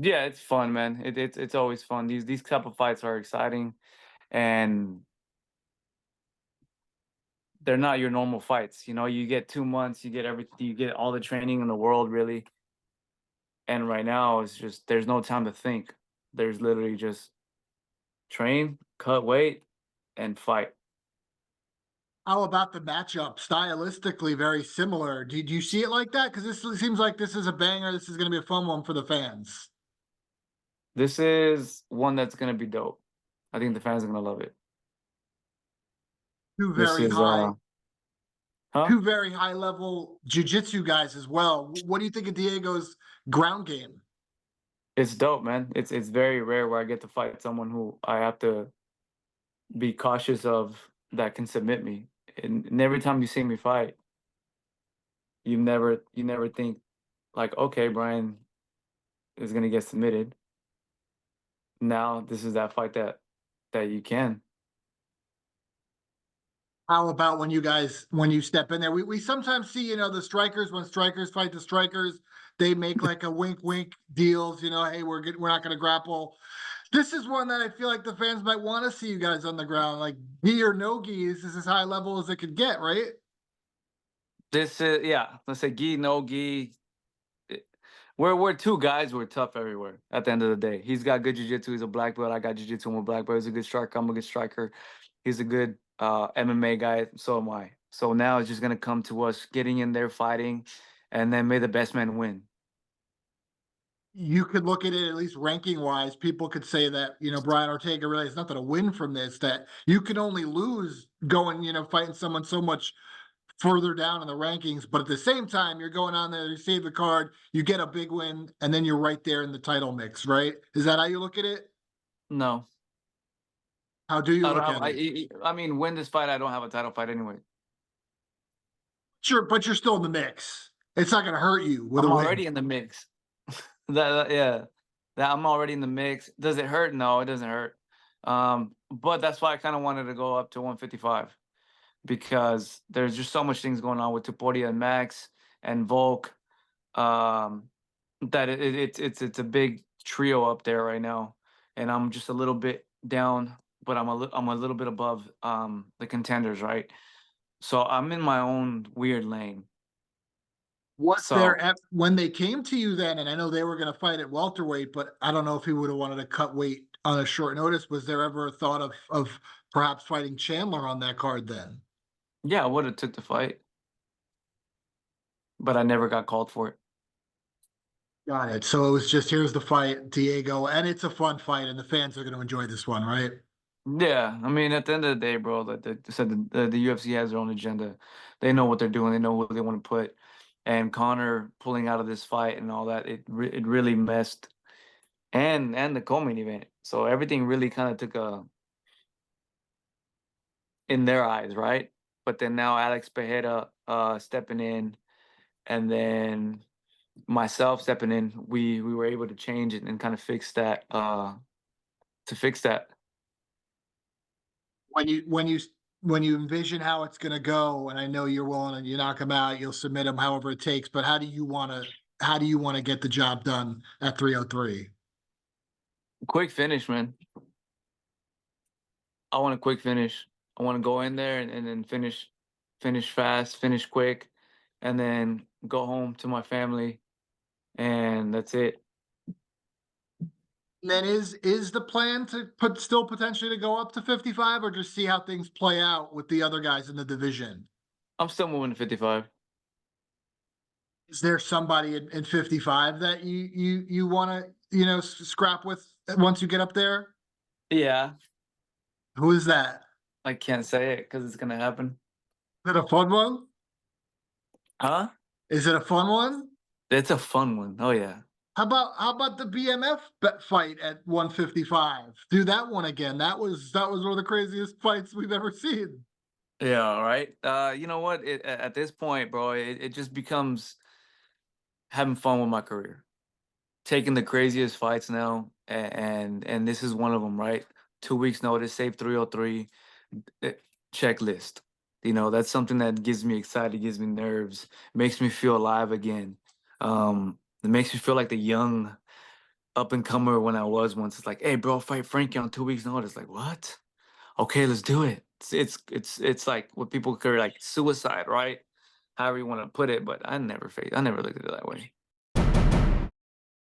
Yeah, it's fun, man. It's always fun. These type of fights are exciting, and they're not your normal fights. You know, you get 2 months, you get everything, you get all the training in the world, really. And right now, it's just there's no time to think. There's literally just train, cut weight, and fight. How about the matchup? Stylistically, very similar. Did you see it like that? Because this seems like this is a banger. This is going to be a fun one for the fans. This is one that's gonna be dope. I think the fans are gonna love it. Two This very is high, huh? two very high level jujitsu guys as well. What do you think of Diego's ground game? It's dope, man. It's very rare where I get to fight someone who I have to be cautious of that can submit me. And every time you see me fight, you never think like, okay, Brian is gonna get submitted. Now this is that fight that you can. How about when you step in there? We sometimes see, the strikers, when strikers fight the strikers, they make like a wink wink deals, hey, we're not gonna grapple. This is one that I feel like the fans might want to see you guys on the ground. Like gi or no gi, this is as high level as it could get, right? This is yeah. Let's say gi, no gi. it- we're two guys. We're tough everywhere. At the end of the day, he's got good jiu-jitsu. He's a black belt. I got jiu-jitsu. I'm a black belt. He's a good striker. I'm a good striker. He's a good MMA guy. So am I. So now it's just gonna come to us getting in there, fighting, and then may the best man win. You could look at it at least ranking wise. People could say that, Brian Ortega really has nothing to win from this, that you can only lose going, fighting someone so much further down in the rankings. But at the same time, you're going on there, you save the card, you get a big win, and then you're right there in the title mix, right? Is that how you look at it? No, How do you I don't look have. at it? I mean, win this fight. I don't have a title fight anyway. Sure, but you're still in the mix. It's not going to hurt you with a I'm win. already in the mix. Yeah, that I'm already in the mix. Does it hurt? No, it doesn't hurt. But that's why I kind of wanted to go up to 155 because there's just so much things going on with Tuporia and Max and Volk. Um, that it's a big trio up there right now, and I'm just a little bit down, but I'm a little bit above the contenders, right? So I'm in my own weird lane. Was So there when they came to you then, and I know they were going to fight at welterweight, but I don't know if he would have wanted to cut weight on a short notice. Was there ever a thought of perhaps fighting Chandler on that card then? yeah, I would have took the fight, but I never got called for it. Got it. So it was just here's the fight, Diego, and it's a fun fight, and the fans are going to enjoy this one, right? Yeah, I mean, at the end of the day, bro, like they said, the UFC has their own agenda. They know what they're doing. They know who they want to put. And Connor pulling out of this fight and all that, it really messed and the co-main event. So everything really kind of took a in their eyes, right? But then now Alex Pereira stepping in, and then myself stepping in, we were able to change it and kind of fix that to fix that. When you envision how it's going to go, and I know you're willing and you knock him out, you'll submit him however it takes. But how do you want to get the job done at 303? Quick finish, man. I want a quick finish. I want to go in there and then finish fast, finish quick, and then go home to my family, and that's it. And then is the plan to put still potentially to go up to 55 or just see how things play out with the other guys in the division? I'm still moving to 55. Is there somebody in 55 that you want to, scrap with once you get up there? Yeah, Who is that? I can't say it because it's gonna happen. Is it a fun one? Huh? Is it a fun one? It's a fun one. Oh yeah. How about the BMF fight at 155? Do that one again. That was one of the craziest fights we've ever seen. Yeah, all right. You know what? At this point, bro, it just becomes having fun with my career. Taking the craziest fights now, and this is one of them, right? 2 weeks notice, save 303, eh, checklist. You know, that's something that gives me excited, gives me nerves, makes me feel alive again. It makes me feel like the young up and comer when I was once. It's like, hey, bro, fight Frankie on 2 weeks' notice. Like, what? Okay, let's do it. It's like what people call like suicide, right? However you want to put it, but I never looked at it that way.